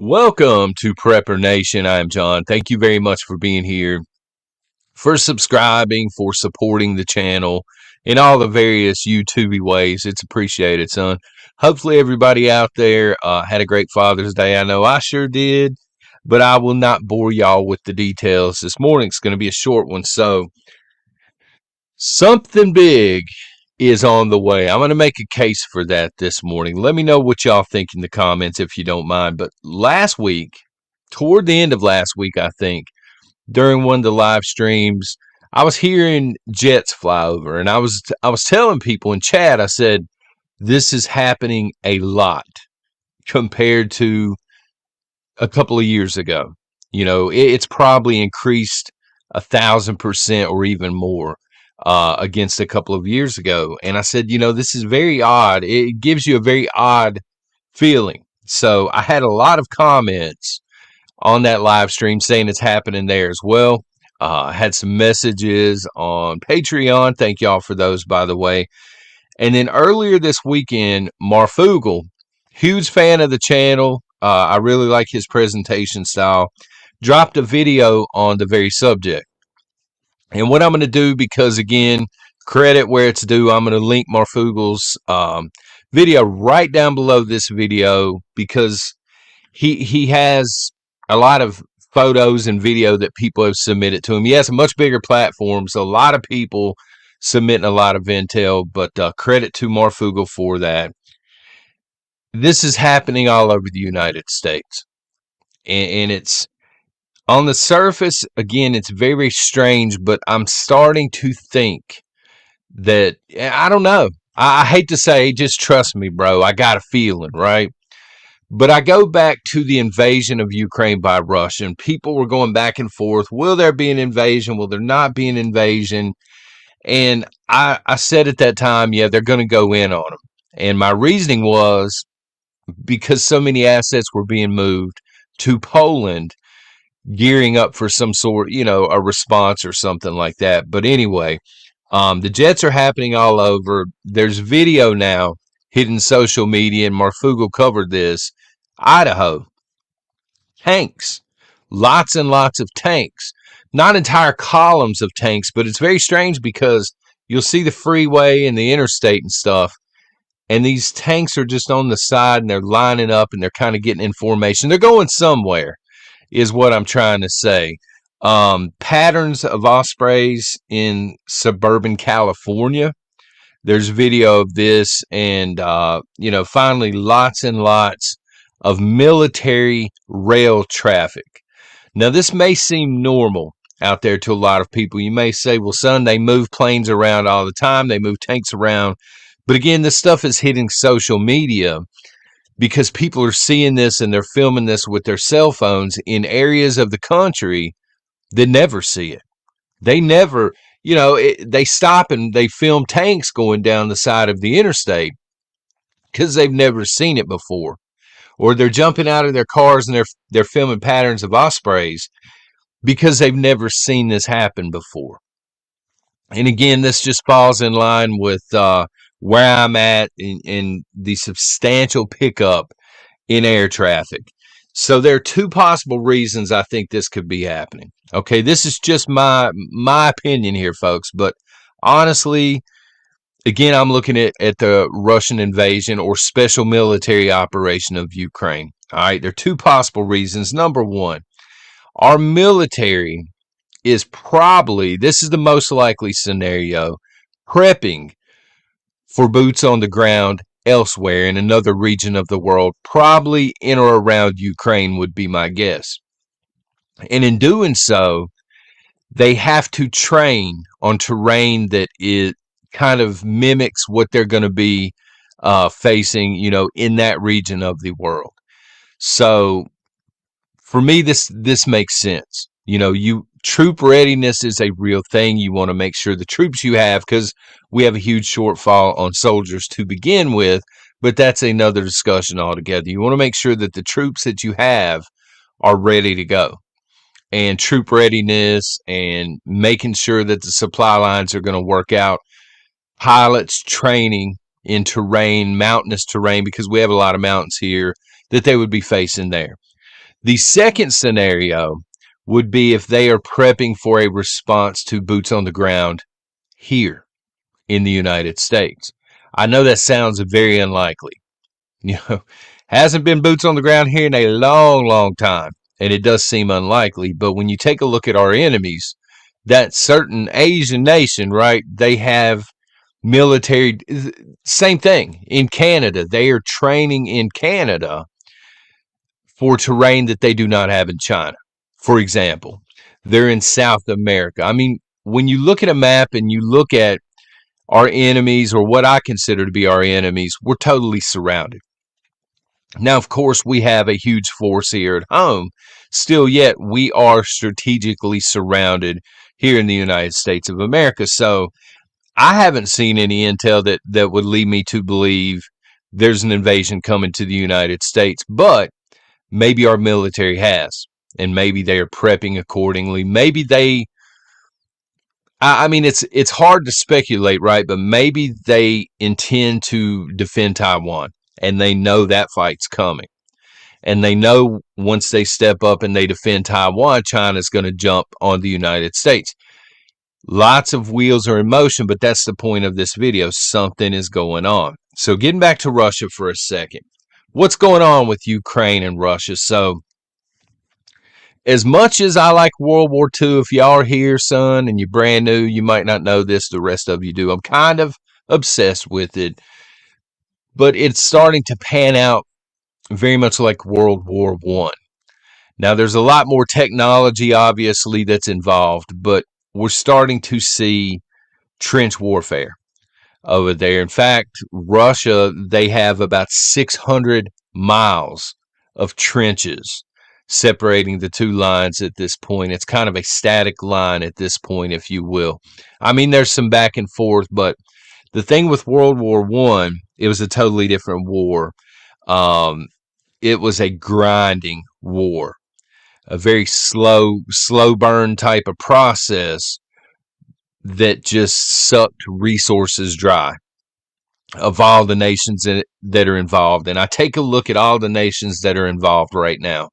Welcome to Prepper Nation. I am John. Thank you very much for being here, for subscribing, for supporting the channel in all the various YouTube ways. It's appreciated, son. Hopefully everybody out there had a great Father's Day. I know I sure did, but I will not bore y'all with the details. This morning's going to be a short one, so something big is on the way. I'm going to make a case for that this morning. Let me know what y'all think in the comments if you don't mind. But last week, toward the end of last week, I think, during one of the live streams, I was hearing jets fly over, and I was telling people in chat, I said, this is happening a lot compared to a couple of years ago. You know, it's probably increased 1,000% or even more against a couple of years ago. And I said, you know, this is very odd. It gives you a very odd feeling. So I had a lot of comments on that live stream saying it's happening there as well. I had some messages on Patreon. Thank y'all for those, by the way. And then earlier this weekend, Marfugal, huge fan of the channel. I really like his presentation style. Dropped a video on the very subject. And what I'm going to do, because again, credit where it's due, I'm going to link Marfugal's video right down below this video, because he has a lot of photos and video that people have submitted to him. He has a much bigger platform, so a lot of people submitting a lot of intel, but credit to Marfugal for that. This is happening all over the United States, and it's on the surface, again, it's very strange, but I'm starting to think that, I don't know. I hate to say, just trust me, bro. I got a feeling, right? But I go back to the invasion of Ukraine by Russia, and people were going back and forth. Will there be an invasion? Will there not be an invasion? And I said at that time, yeah, they're going to go in on them. And my reasoning was because so many assets were being moved to Poland, gearing up for some sort, you know, a response or something like that. But anyway, the jets are happening all over. There's video now hitting social media, and Marfugal covered this. Idaho, tanks, lots and lots of tanks, not entire columns of tanks, but it's very strange because you'll see the freeway and the interstate and stuff, and these tanks are just on the side, and they're lining up, and they're kind of getting in formation. They're going somewhere, is what I'm trying to say. Patterns of ospreys in suburban California. There's video of this, and you know, finally, lots and lots of military rail traffic. Now, this may seem normal out there to a lot of people. You may say, well, son, they move planes around all the time. They move tanks around. But again, this stuff is hitting social media because people are seeing this and they're filming this with their cell phones in areas of the country that never see it. They never, you know, they stop and they film tanks going down the side of the interstate because they've never seen it before. Or they're jumping out of their cars and they're filming patterns of ospreys because they've never seen this happen before. And again, this just falls in line with where I'm at in the substantial pickup in air traffic. So there are two possible reasons I think this could be happening. Okay, this is just my opinion here, folks. But honestly, again, I'm looking at the Russian invasion or special military operation of Ukraine. All right, there are two possible reasons. Number one, our military is probably, this is the most likely scenario, prepping for boots on the ground elsewhere in another region of the world, probably in or around Ukraine would be my guess. And in doing so, they have to train on terrain that it kind of mimics what they're going to be facing, you know, in that region of the world. So for me, this makes sense. You know, troop readiness is a real thing. You want to make sure the troops you have, because we have a huge shortfall on soldiers to begin with, but that's another discussion altogether. You want to make sure that the troops that you have are ready to go. And troop readiness and making sure that the supply lines are going to work out. Pilots training in terrain, mountainous terrain, because we have a lot of mountains here that they would be facing there. The second scenario would be if they are prepping for a response to boots on the ground here in the United States. I know that sounds very unlikely. You know, hasn't been boots on the ground here in a long, long time, and it does seem unlikely. But when you take a look at our enemies, that certain Asian nation, right? They have military, same thing in Canada. They are training in Canada for terrain that they do not have in China. For example, they're in South America. I mean, when you look at a map and you look at our enemies, or what I consider to be our enemies, we're totally surrounded. Now, of course, we have a huge force here at home. Still yet, we are strategically surrounded here in the United States of America. So I haven't seen any intel that would lead me to believe there's an invasion coming to the United States, but maybe our military has, and maybe they are prepping accordingly. Maybe they, I mean, it's hard to speculate, right? But maybe they intend to defend Taiwan, and they know that fight's coming. And they know once they step up and they defend Taiwan, China's going to jump on the United States. Lots of wheels are in motion, but that's the point of this video. Something is going on. So getting back to Russia for a second. What's going on with Ukraine and Russia? So as much as I like World War II, if y'all are here, son, and you're brand new, you might not know this. The rest of you do. I'm kind of obsessed with it. But it's starting to pan out very much like World War I. Now, there's a lot more technology, obviously, that's involved, but we're starting to see trench warfare over there. In fact, Russia, they have about 600 miles of trenches separating the two lines at this point. It's kind of a static line at this point, if you will. I mean, there's some back and forth, but the thing with World War I, it was a totally different war. It was a grinding war, a very slow burn type of process that just sucked resources dry of all the nations that are involved. And I take a look at all the nations that are involved right now.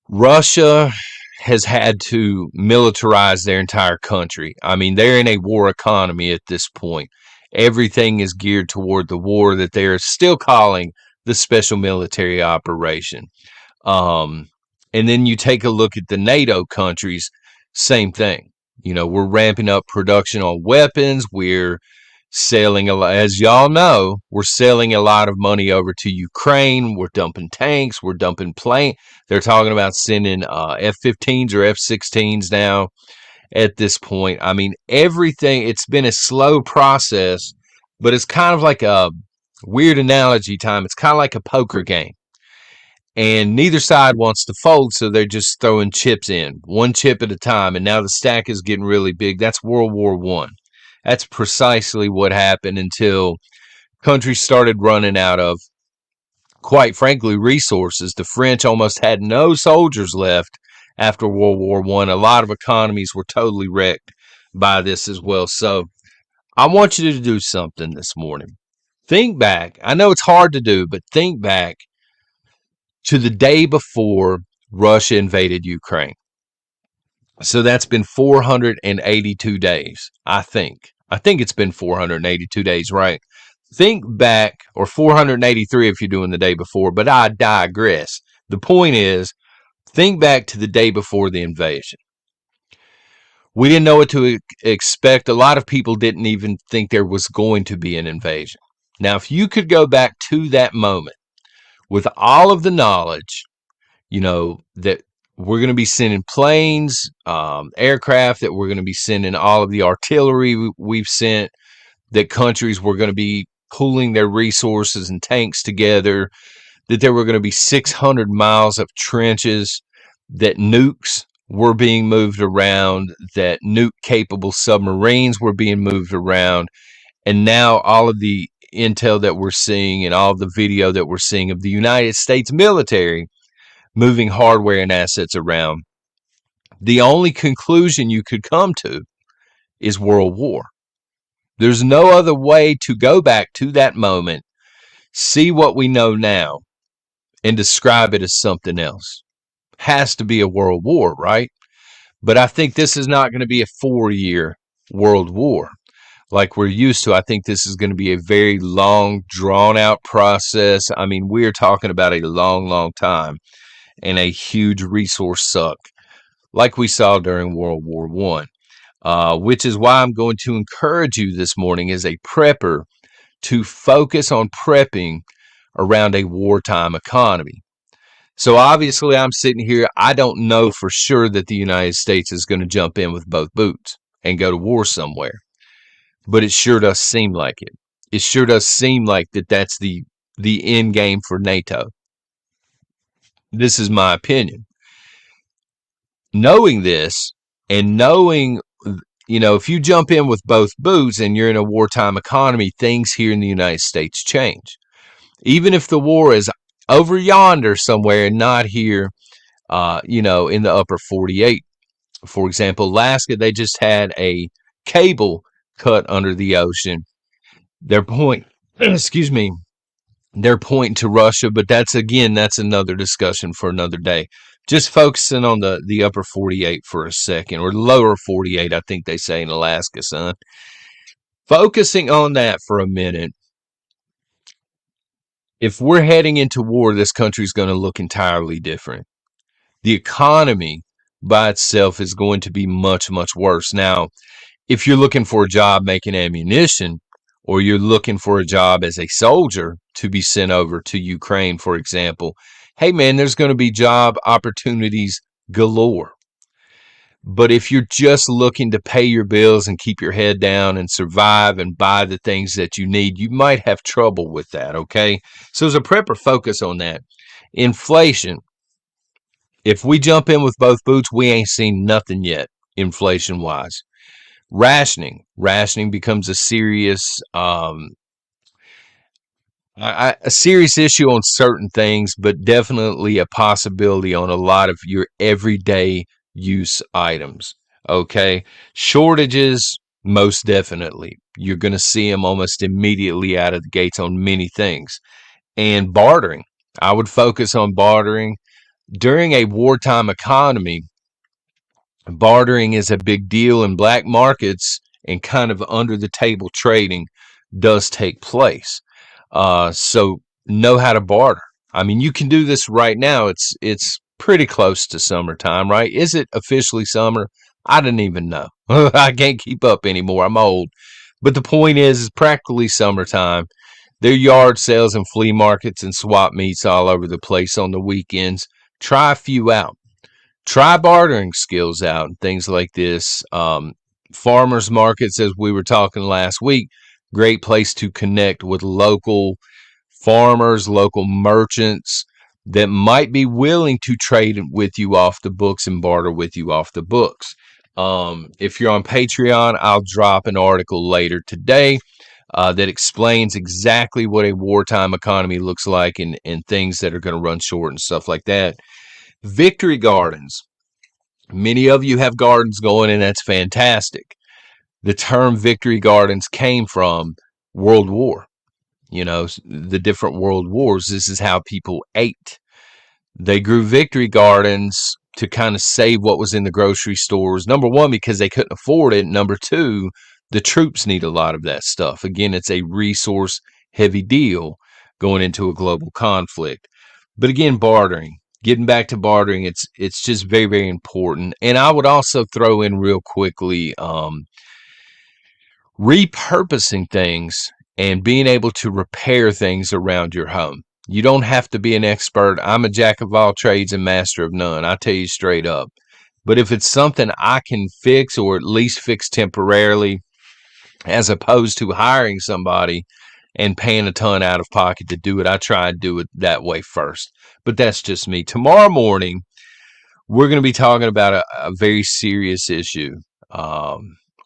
Russia has had to militarize their entire country. I mean, they're in a war economy at this point. Everything is geared toward the war that they're still calling the special military operation. And then you take a look at the NATO countries, same thing. You know, we're ramping up production on weapons. We're selling a lot, as y'all know, we're selling a lot of money over to Ukraine. We're dumping tanks. We're dumping planes. They're talking about sending F-15s or F-16s now at this point. I mean, everything, it's been a slow process, but it's kind of like a weird analogy time. It's kind of like a poker game. And neither side wants to fold, so they're just throwing chips in, one chip at a time. And now the stack is getting really big. That's World War I. That's precisely what happened until countries started running out of, quite frankly, resources. The French almost had no soldiers left after World War I. A lot of economies were totally wrecked by this as well. So I want you to do something this morning. Think back. I know it's hard to do, but think back to the day before Russia invaded Ukraine. So that's been 482 days, I think. I think it's been 482 days, right? Think back, or 483 if you're doing the day before, but I digress. The point is, think back to the day before the invasion. We didn't know what to expect. A lot of people didn't even think there was going to be an invasion. Now, if you could go back to that moment with all of the knowledge, you know, that we're going to be sending planes, aircraft, that we're going to be sending all of the artillery we've sent, that countries were going to be pooling their resources and tanks together, that there were going to be 600 miles of trenches, that nukes were being moved around, that nuke-capable submarines were being moved around, and now all of the intel that we're seeing and all of the video that we're seeing of the United States military moving hardware and assets around, the only conclusion you could come to is world war. There's no other way to go back to that moment, see what we know now, and describe it as something else. Has to be a world war, right? But I think this is not going to be a 4-year world war like we're used to. I think this is going to be a very long, drawn out process. I mean, we're talking about a long, long time and a huge resource suck, like we saw during World War One. Which is why I'm going to encourage you this morning as a prepper to focus on prepping around a wartime economy. So obviously, I'm sitting here. I don't know for sure that the United States is going to jump in with both boots and go to war somewhere, but it sure does seem like it. It sure does seem like that's the end game for NATO. This is my opinion. Knowing this and knowing, if you jump in with both boots and you're in a wartime economy, things here in the United States change. Even if the war is over yonder somewhere and not here, in the upper 48. For example, Alaska, they just had a cable cut under the ocean. They're excuse me, they're pointing to Russia, but that's another discussion for another day. Just focusing on the upper 48 for a second, or lower 48, I think they say in Alaska, son. Focusing on that for a minute. If we're heading into war, this country's going to look entirely different. The economy by itself is going to be much, much worse. Now, if you're looking for a job making ammunition, or you're looking for a job as a soldier to be sent over to Ukraine, for example, hey man, there's going to be job opportunities galore. But if you're just looking to pay your bills and keep your head down and survive and buy the things that you need, you might have trouble with that, okay? So as a prepper, focus on that. Inflation. If we jump in with both boots, we ain't seen nothing yet, inflation-wise. Rationing becomes a serious a serious issue on certain things, but definitely a possibility on a lot of your everyday use items. Okay, shortages, most definitely. You're going to see them almost immediately out of the gates on many things. And bartering, I would focus on bartering during a wartime economy. Bartering is a big deal in black markets, and kind of under the table trading does take place. So know how to barter. I mean, you can do this right now. It's pretty close to summertime, right? Is it officially summer? I didn't even know. I can't keep up anymore. I'm old. But the point is it's practically summertime. There are yard sales and flea markets and swap meets all over the place on the weekends. Try a few out. Try bartering skills out and things like this. Farmers markets, as we were talking last week, great place to connect with local farmers, local merchants that might be willing to trade with you off the books and barter with you off the books. If you're on Patreon, I'll drop an article later today that explains exactly what a wartime economy looks like and things that are going to run short and stuff like that. Victory gardens. Many of you have gardens going, and that's fantastic. The term victory gardens came from World War. The different world wars. This is how people ate. They grew victory gardens to kind of save what was in the grocery stores. Number one, because they couldn't afford it. Number two, the troops need a lot of that stuff. Again, it's a resource heavy deal going into a global conflict. But again, bartering. Getting back to bartering, it's just very, very important. And I would also throw in real quickly repurposing things and being able to repair things around your home. You don't have to be an expert. I'm a jack of all trades and master of none. I tell you straight up. But if it's something I can fix, or at least fix temporarily, as opposed to hiring somebody and paying a ton out of pocket to do it, I try and do it that way first. But that's just me. Tomorrow morning, we're going to be talking about a very serious issue.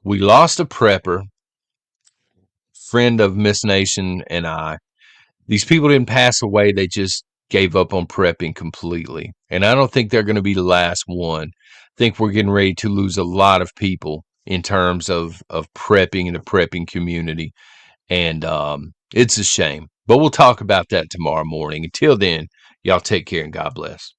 We lost a prepper, friend of Miss Nation and I. These people didn't pass away. They just gave up on prepping completely. And I don't think they're going to be the last one. I think we're getting ready to lose a lot of people in terms of prepping and the prepping community. And it's a shame. But we'll talk about that tomorrow morning. Until then, Y'all take care and God bless.